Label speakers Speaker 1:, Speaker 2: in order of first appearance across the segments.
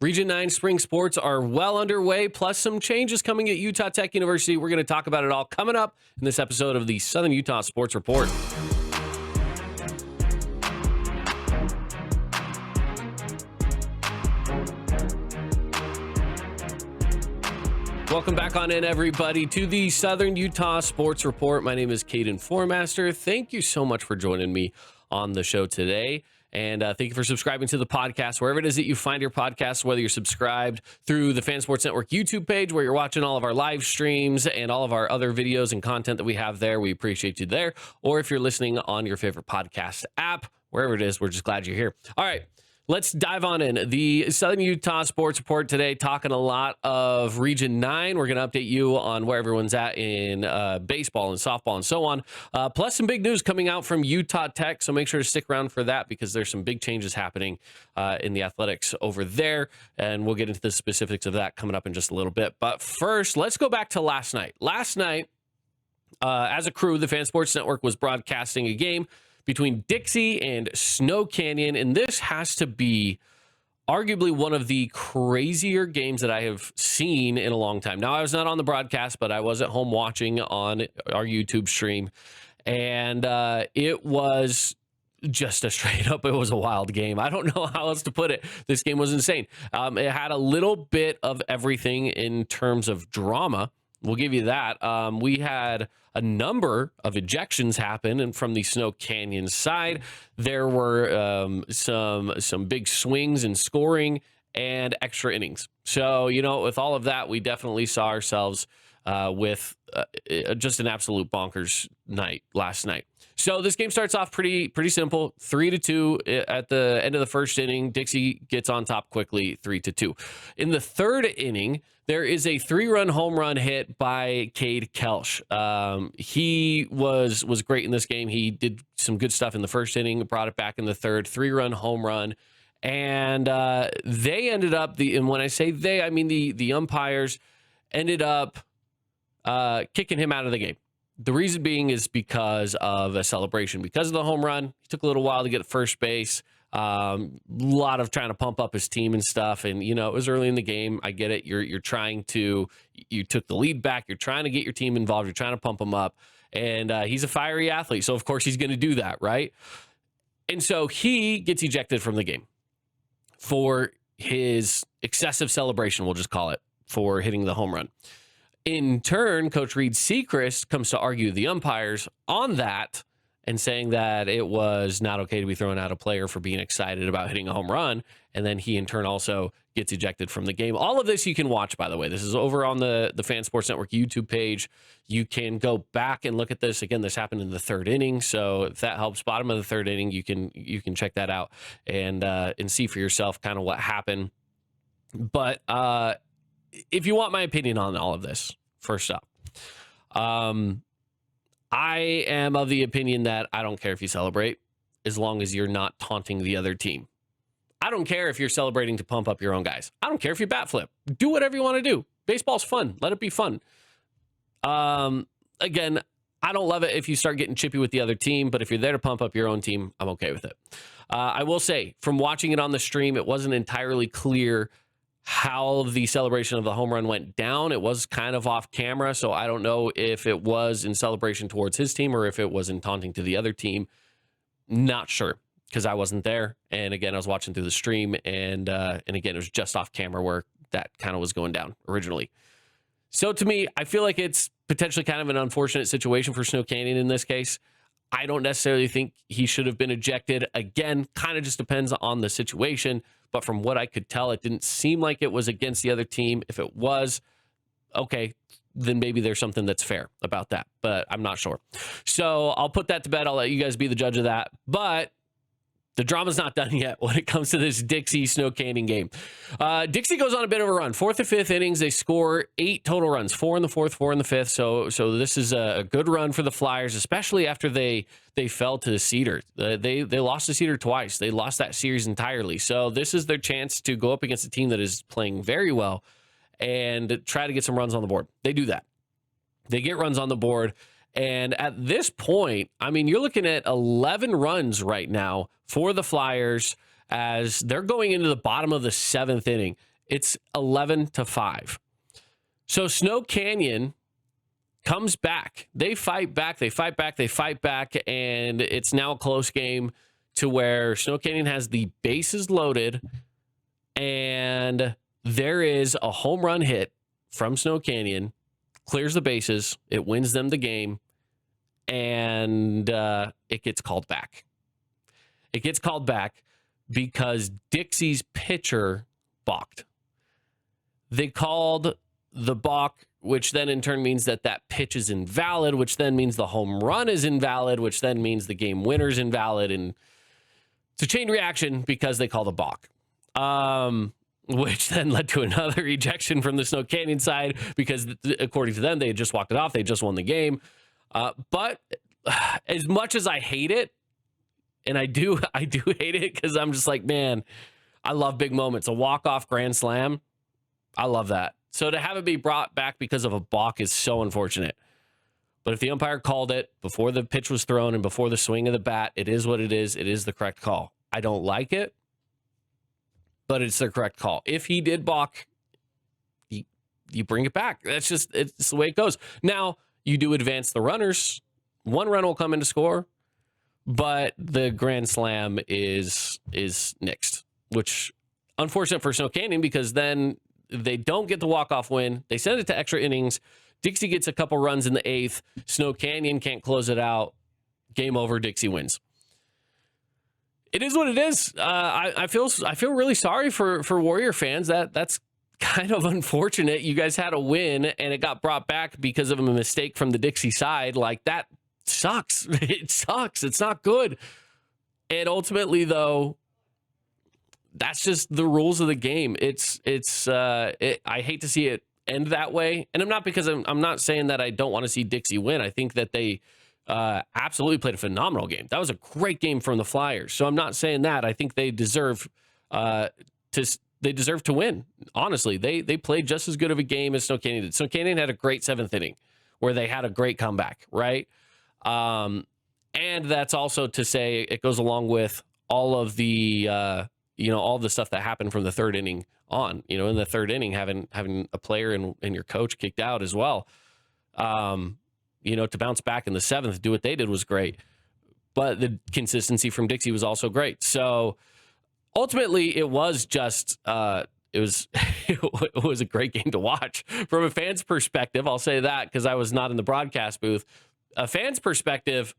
Speaker 1: Region 9 spring sports are well underway, plus some changes coming at Utah Tech University. We're going to talk about it all coming up in this episode of the Southern Utah Sports Report. Welcome back on in, everybody, to the Southern Utah Sports Report. My name is Kaden Formaster. Thank you so much for joining me on the show today. And thank you for subscribing to the podcast, wherever it is that you find your podcast, whether you're subscribed through the Fan Sports Network YouTube page, where you're watching all of our live streams and all of our other videos and content that we have there. We appreciate you there. Or if you're listening on your favorite podcast app, wherever it is, we're just glad you're here. All right. Let's dive on in. The Southern Utah Sports Report today, talking a lot of Region 9. We're going to update you on where everyone's at in baseball and softball and so on. Plus some big news coming out from Utah Tech, so make sure to stick around for that because there's some big changes happening in the athletics over there, and we'll get into the specifics of that coming up in just a little bit. But first, let's go back to last night. Last night, as a crew, the Fan Sports Network was broadcasting a game between Dixie and Snow Canyon, and this has to be arguably one of the crazier games that I have seen in a long time. Now, I was not on the broadcast, but I was at home watching on our YouTube stream, and it was just a straight up, it was a wild game. I don't know how else to put it. This game was insane. It had a little bit of everything in terms of drama. We'll give you that. We had a number of ejections happen, and from the Snow Canyon side, there were some big swings in scoring and extra innings. So, with all of that, we definitely saw ourselves with just an absolute bonkers night last night. So this game starts off pretty simple, 3-2 at the end of the first inning. Dixie gets on top quickly, 3-2. In the third inning, there is a 3-run home run hit by Kaden Kelch. He was great in this game. He did some good stuff in the first inning, brought it back in the third, 3-run home run. And they ended up, and when I say they, I mean the umpires ended up kicking him out of the game. The reason being is because of a celebration. Because of the home run, he took a little while to get to first base. A lot of trying to pump up his team and stuff. And, it was early in the game. I get it. You took the lead back. You're trying to get your team involved. You're trying to pump them up. And he's a fiery athlete. So, of course, he's going to do that, right? And so he gets ejected from the game for his excessive celebration, we'll just call it, for hitting the home run. In turn, Coach Reed Sechrist comes to argue the umpires on that and saying that it was not okay to be throwing out a player for being excited about hitting a home run. And then he, in turn, also gets ejected from the game. All of this you can watch, by the way. This is over on the Fan Sports Network YouTube page. You can go back and look at this. Again, this happened in the third inning. So if that helps, bottom of the third inning, you can check that out and see for yourself kind of what happened. But if you want my opinion on all of this, first up, I am of the opinion that I don't care if you celebrate as long as you're not taunting the other team. I don't care if you're celebrating to pump up your own guys. I don't care if you bat flip. Do whatever you want to do. Baseball's fun. Let it be fun. Again, I don't love it if you start getting chippy with the other team, but if you're there to pump up your own team, I'm okay with it. I will say, from watching it on the stream, it wasn't entirely clear how the celebration of the home run went down. It was kind of off camera, so I don't know if it was in celebration towards his team or if it was in taunting to the other team. Not sure, because I wasn't there. And again, I was watching through the stream, and again, it was just off camera where that kind of was going down originally. So to me, I feel like it's potentially kind of an unfortunate situation for Snow Canyon in this case. I don't necessarily think he should have been ejected. Again, kind of just depends on the situation. But from what I could tell, it didn't seem like it was against the other team. If it was, okay, then maybe there's something that's fair about that. But I'm not sure. So I'll put that to bed. I'll let you guys be the judge of that. But the drama's not done yet when it comes to this Dixie Snow Canyon game. Dixie goes on a bit of a run. Fourth and fifth innings, they score 8 total runs, 4 in the fourth, 4 in the fifth. So this is a good run for the Flyers, especially after they fell to Cedar. They lost to Cedar twice. They lost that series entirely. So this is their chance to go up against a team that is playing very well and try to get some runs on the board. They do that. They get runs on the board. And at this point, I mean, you're looking at 11 runs right now for the Flyers as they're going into the bottom of the 7th inning. It's 11-5. So Snow Canyon comes back. They fight back, and it's now a close game to where Snow Canyon has the bases loaded, and there is a home run hit from Snow Canyon, clears the bases, it wins them the game, and it gets called back. It gets called back because Dixie's pitcher balked. They called the balk, which then in turn means that pitch is invalid, which then means the home run is invalid, which then means the game winner is invalid. And it's a chain reaction because they call the balk, which then led to another ejection from the Snow Canyon side because, according to them, they had just walked it off. They just won the game. But as much as I hate it, and I do hate it because I'm just like, man, I love big moments. A walk-off grand slam, I love that. So to have it be brought back because of a balk is so unfortunate. But if the umpire called it before the pitch was thrown and before the swing of the bat, it is what it is. It is the correct call. I don't like it, but it's the correct call. If he did balk, you bring it back. It's the way it goes. Now, you do advance the runners. One run will come in to score, but the grand slam is nixed, which unfortunate for Snow Canyon because then they don't get the walk-off win. They send it to extra innings. Dixie gets a couple runs in the 8th. Snow Canyon can't close it out. Game over. Dixie wins. It is what it is. I feel really sorry for Warrior fans. That's kind of unfortunate. You guys had a win and it got brought back because of a mistake from the Dixie side. Like, that sucks. It sucks. It's not good. And ultimately, though, that's just the rules of the game. I hate to see it end that way. And I'm not saying that I don't want to see Dixie win. I think that they absolutely played a phenomenal game. That was a great game from the Flyers. So I'm not saying that. I think they deserve to win. Honestly, they played just as good of a game as Snow Canyon did. Snow Canyon had a great 7th inning where they had a great comeback, right? And that's also to say it goes along with all of the all the stuff that happened from the 3rd inning on. In the 3rd inning, having a player and your coach kicked out as well. To bounce back in the 7th, do what they did was great. But the consistency from Dixie was also great. So ultimately, it was just it was a great game to watch from a fan's perspective. I'll say that because I was not in the broadcast booth. A fan's perspective,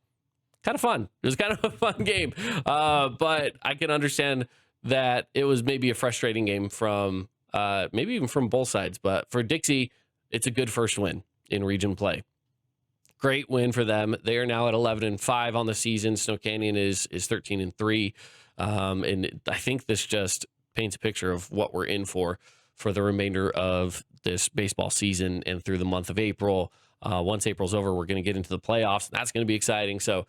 Speaker 1: kind of fun. It was kind of a fun game, but I can understand that it was maybe a frustrating game from maybe even from both sides. But for Dixie, it's a good first win in region play. Great win for them. They are now at 11-5 on the season. Snow Canyon is 13-3. And I think this just paints a picture of what we're in for the remainder of this baseball season and through the month of April. Once April's over, we're going to get into the playoffs. That's going to be exciting. So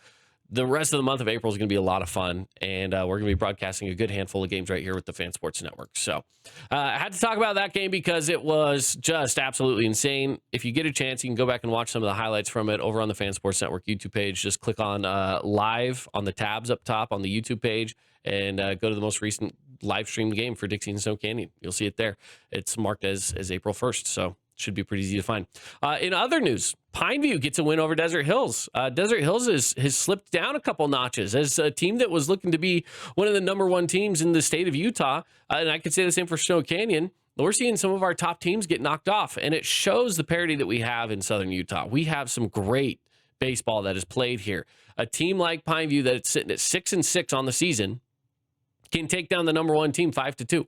Speaker 1: the rest of the month of April is going to be a lot of fun, and we're going to be broadcasting a good handful of games right here with the Fan Sports Network. So I had to talk about that game because it was just absolutely insane. If you get a chance, you can go back and watch some of the highlights from it over on the Fan Sports Network YouTube page. Just click on live on the tabs up top on the YouTube page and go to the most recent live streamed game for Dixie and Snow Canyon. You'll see it there. It's marked as April 1st, so should be pretty easy to find. In other news, Pineview gets a win over Desert Hills. Desert Hills has slipped down a couple notches as a team that was looking to be one of the number 1 teams in the state of Utah. And I could say the same for Snow Canyon. We're seeing some of our top teams get knocked off, and it shows the parity that we have in Southern Utah. We have some great baseball that is played here. A team like Pineview that's sitting at 6-6 on the season can take down the number 1 team 5-2.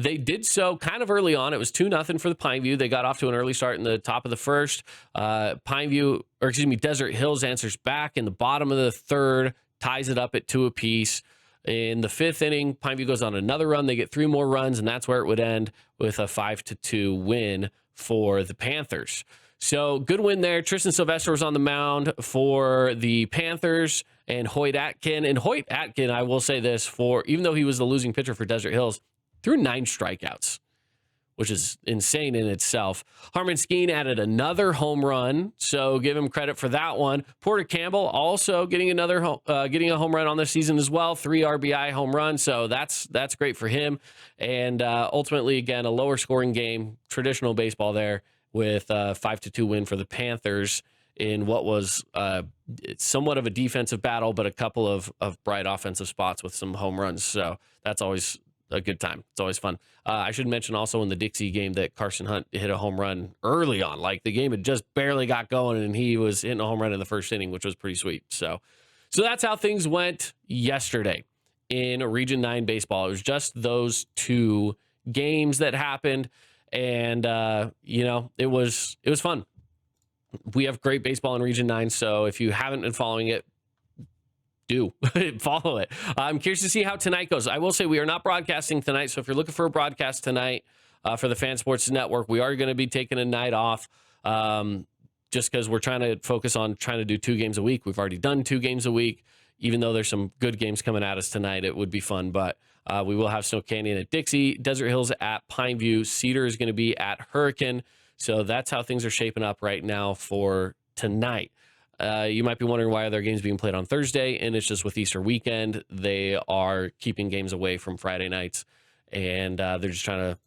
Speaker 1: They did so kind of early on. It was 2-0 for the Pineview. They got off to an early start in the top of the first. Desert Hills answers back in the bottom of the 3rd, ties it up at 2 apiece. In the 5th inning, Pineview goes on another run. They get 3 more runs, and that's where it would end with a 5-2 win for the Panthers. So good win there. Tristan Sylvester was on the mound for the Panthers and Hoyt Atkin. And Hoyt Atkin, I will say this, even though he was the losing pitcher for Desert Hills, threw 9 strikeouts, which is insane in itself. Harmon Skeen added another home run, so give him credit for that one. Porter Campbell also getting getting a home run on this season as well, 3 RBI home runs, so that's great for him. And ultimately, again, a lower scoring game, traditional baseball there, with a 5-2 win for the Panthers in what was somewhat of a defensive battle, but a couple of bright offensive spots with some home runs. So that's always a good time. It's always fun. I should mention also in the Dixie game that Carson Hunt hit a home run early on. Like the game had just barely got going and he was hitting a home run in the first inning, which was pretty sweet. So that's how things went yesterday in Region 9 baseball. It was just those 2 games that happened. And, it was fun. We have great baseball in Region 9. So if you haven't been following it, do follow it. I'm curious to see how tonight goes. I will say we are not broadcasting tonight. So if you're looking for a broadcast tonight for the Fan Sports Network, we are going to be taking a night off just because we're trying to focus on trying to do 2 games a week. We've already done 2 games a week. Even though there's some good games coming at us tonight, it would be fun. But we will have Snow Canyon at Dixie, Desert Hills at Pineview, Cedar is going to be at Hurricane. So that's how things are shaping up right now for tonight. You might be wondering why are their games being played on Thursday, and it's just with Easter weekend. They are keeping games away from Friday nights, and they're just trying to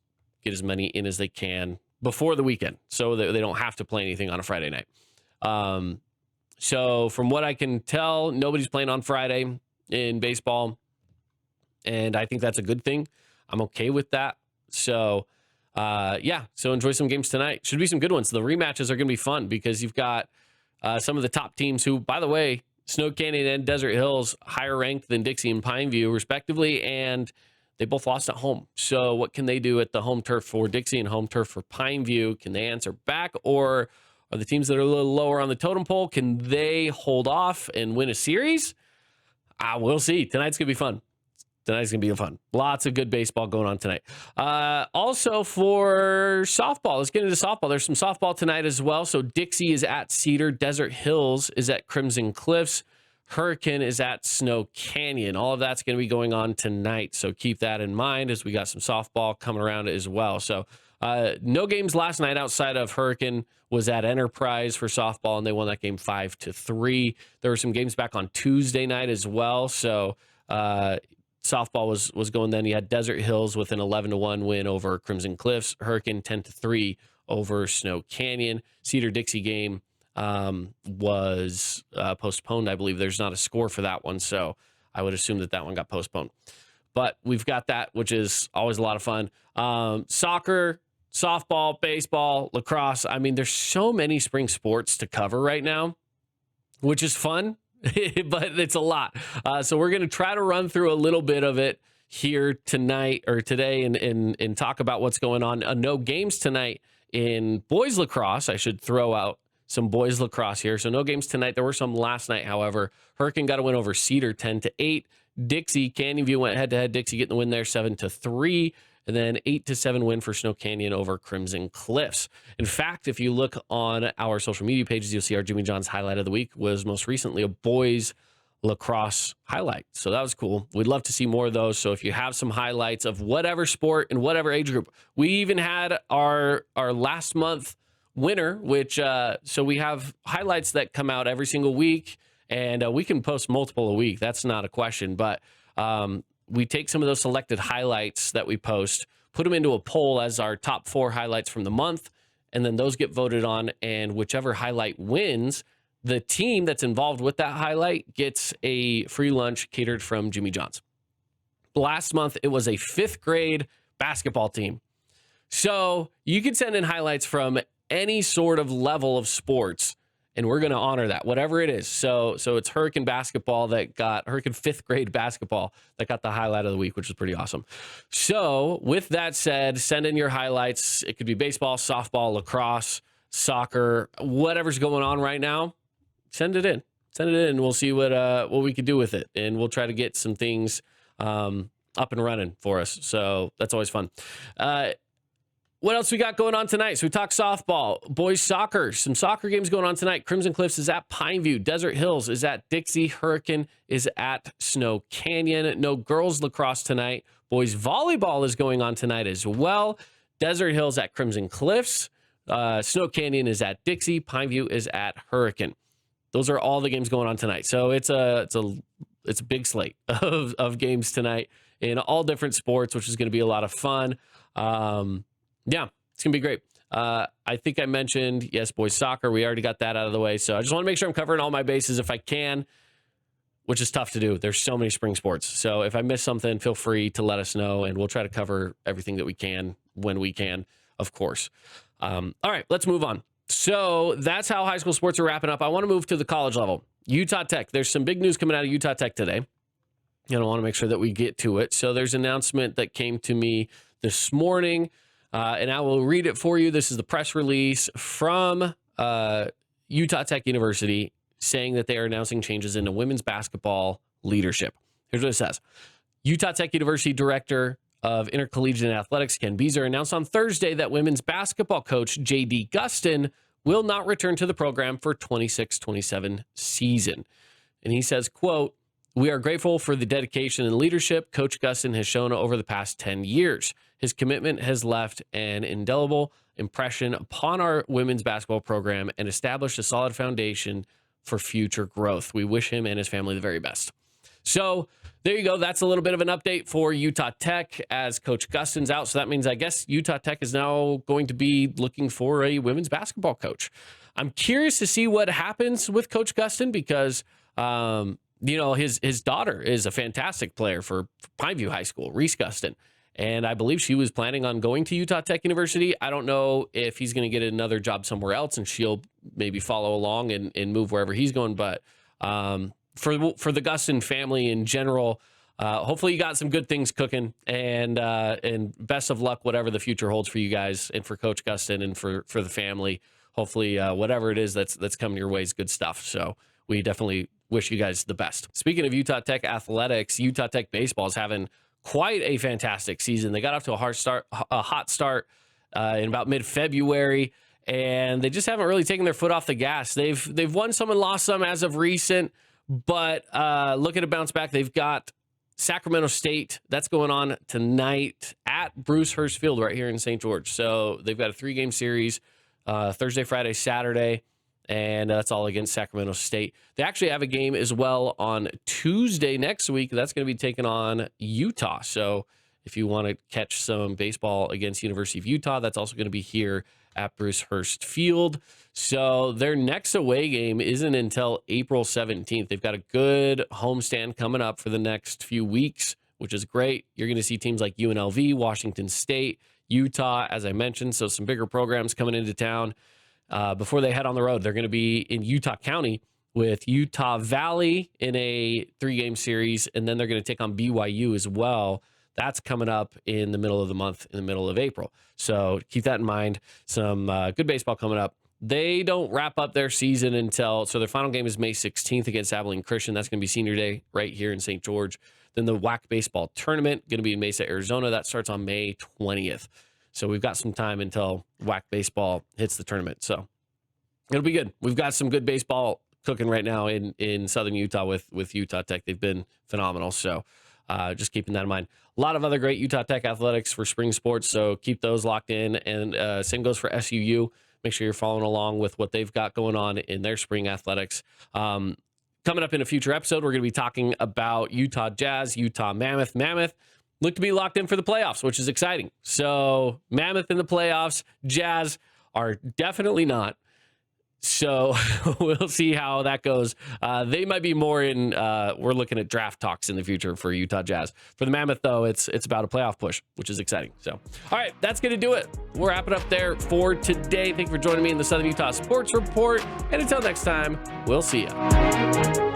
Speaker 1: get as many in as they can before the weekend so that they don't have to play anything on a Friday night. So from what I can tell, nobody's playing on Friday in baseball, and I think that's a good thing. I'm okay with that. So, so enjoy some games tonight. Should be some good ones. The rematches are going to be fun because you've got some of the top teams who, by the way, Snow Canyon and Desert Hills, higher ranked than Dixie and Pineview, respectively, and they both lost at home. So what can they do at the home turf for Dixie and home turf for Pineview? Can they answer back, or are the teams that are a little lower on the totem pole, can they hold off and win a series? We'll see. Tonight's going to be fun. Tonight's going to be fun. Lots of good baseball going on tonight. Also for softball, let's get into softball. There's some softball tonight as well. So Dixie is at Cedar. Desert Hills is at Crimson Cliffs. Hurricane is at Snow Canyon. All of that's going to be going on tonight. So keep that in mind as we got some softball coming around as well. So no games last night outside of Hurricane was at Enterprise for softball, and they won that game 5-3. There were some games back on Tuesday night as well. So softball was going then. You had Desert Hills with an 11-1 win over Crimson Cliffs. Hurricane 10-3 over Snow Canyon. Cedar Dixie game was postponed. I believe there's not a score for that one, so I would assume that one got postponed. But we've got that, which is always a lot of fun. Soccer, softball, baseball, lacrosse. I mean, there's so many spring sports to cover right now, which is fun, but it's a lot. So we're going to try to run through a little bit of it here tonight or today and talk about what's going on. No games tonight in boys lacrosse. I should throw out some boys lacrosse here. So no games tonight. There were some last night, however. Hurricane got a win over Cedar 10-8. Dixie, Canyonview went head-to-head. Dixie getting the win there 7-3. And then 8-7 win for Snow Canyon over Crimson Cliffs. In fact, if you look on our social media pages, you'll see our Jimmy John's highlight of the week was most recently a boys lacrosse highlight. So that was cool. We'd love to see more of those. So if you have some highlights of whatever sport and whatever age group, we even had our last month winner, which so we have highlights that come out every single week, and we can post multiple a week. That's not a question, but we take some of those selected highlights that we post, put them into a poll as our top 4 highlights from the month, and then those get voted on, and whichever highlight wins, the team that's involved with that highlight gets a free lunch catered from Jimmy John's. Last month, it was a 5th grade basketball team. So you can send in highlights from any sort of level of sports, and we're going to honor that, whatever it is. So it's Hurricane basketball that got Hurricane 5th grade basketball that got the highlight of the week, which is pretty awesome. So with that said, send in your highlights. It could be baseball, softball, lacrosse, soccer, whatever's going on right now. Send it in. Send it in, and we'll see what we can do with it, and we'll try to get some things up and running for us. So that's always fun. What else we got going on tonight? So we talked softball, boys soccer, some soccer games going on tonight. Crimson Cliffs is at Pineview. Desert Hills is at Dixie. Hurricane is at Snow Canyon. No girls lacrosse tonight. Boys volleyball is going on tonight as well. Desert Hills at Crimson Cliffs. Snow Canyon is at Dixie. Pineview is at Hurricane. Those are all the games going on tonight. So it's a big slate of games tonight in all different sports, which is going to be a lot of fun. Yeah, it's going to be great. I think I mentioned, yes, boys soccer. We already got that out of the way. So I just want to make sure I'm covering all my bases if I can, which is tough to do. There's so many spring sports. So if I miss something, feel free to let us know, and we'll try to cover everything that we can when we can, of course. All right, let's move on. So that's how high school sports are wrapping up. I want to move to the college level. Utah Tech. There's some big news coming out of Utah Tech today. I want to make sure that we get to it. So there's an announcement that came to me this morning, and I will read it for you. This is the press release from Utah Tech University saying that they are announcing changes in the women's basketball leadership. Here's what it says. Utah Tech University Director of Intercollegiate Athletics, Ken Beezer, announced on Thursday that women's basketball coach JD Gustin will not return to the program for 26-27 season. And he says, quote, "We are grateful for the dedication and leadership Coach Gustin has shown over the past 10 years. His commitment has left an indelible impression upon our women's basketball program and established a solid foundation for future growth. We wish him and his family the very best." So there you go. That's a little bit of an update for Utah Tech as Coach Gustin's out. So that means I guess Utah Tech is now going to be looking for a women's basketball coach. I'm curious to see what happens with Coach Gustin because, his daughter is a fantastic player for Pineview High School, Reese Gustin. And I believe she was planning on going to Utah Tech University. I don't know if he's going to get another job somewhere else and she'll maybe follow along and move wherever he's going. But for the Gustin family in general, hopefully you got some good things cooking, and best of luck, whatever the future holds for you guys and for Coach Gustin and for the family. Hopefully, whatever it is that's coming your way is good stuff. So we definitely wish you guys the best. Speaking of Utah Tech athletics, Utah Tech baseball is having quite a fantastic season. They got off to a hot start in about mid-February, and they just haven't really taken their foot off the gas. They've won some and lost some as of recent. But looking to bounce back, they've got Sacramento State. That's going on tonight at Bruce Hurst Field right here in St. George. So they've got a 3-game series, Thursday, Friday, Saturday, and that's all against Sacramento State. They actually have a game as well on Tuesday next week. That's going to be taking on Utah. So if you want to catch some baseball against University of Utah, that's also going to be here at Bruce Hurst Field. So their next away game isn't until April 17th. They've got a good homestand coming up for the next few weeks, which is great. You're going to see teams like UNLV, Washington State, Utah, as I mentioned. So some bigger programs coming into town before they head on the road. They're going to be in Utah County with Utah Valley in a 3-game series, and then they're going to take on BYU as well. That's coming up in the middle of the month, in the middle of April. So keep that in mind. Some good baseball coming up. They don't wrap up their season so their final game is May 16th against Abilene Christian. That's going to be senior day right here in St. George. Then the WAC baseball tournament, going to be in Mesa, Arizona. That starts on May 20th. So we've got some time until WAC baseball hits the tournament. So it'll be good. We've got some good baseball cooking right now in Southern Utah with Utah Tech. They've been phenomenal. So just keeping that in mind. A lot of other great Utah Tech athletics for spring sports, so keep those locked in. And same goes for SUU. Make sure you're following along with what they've got going on in their spring athletics. Coming up in a future episode, we're going to be talking about Utah Jazz, Utah Mammoth. Mammoth look to be locked in for the playoffs, which is exciting. So Mammoth in the playoffs, Jazz are definitely not. So we'll see how that goes. They might be more in, we're looking at draft talks in the future for Utah Jazz. For the Mammoth, though, it's about a playoff push, which is exciting. So, all right, that's going to do it. We're wrapping up there for today. Thank you for joining me in the Southern Utah Sports Report. And until next time, we'll see you.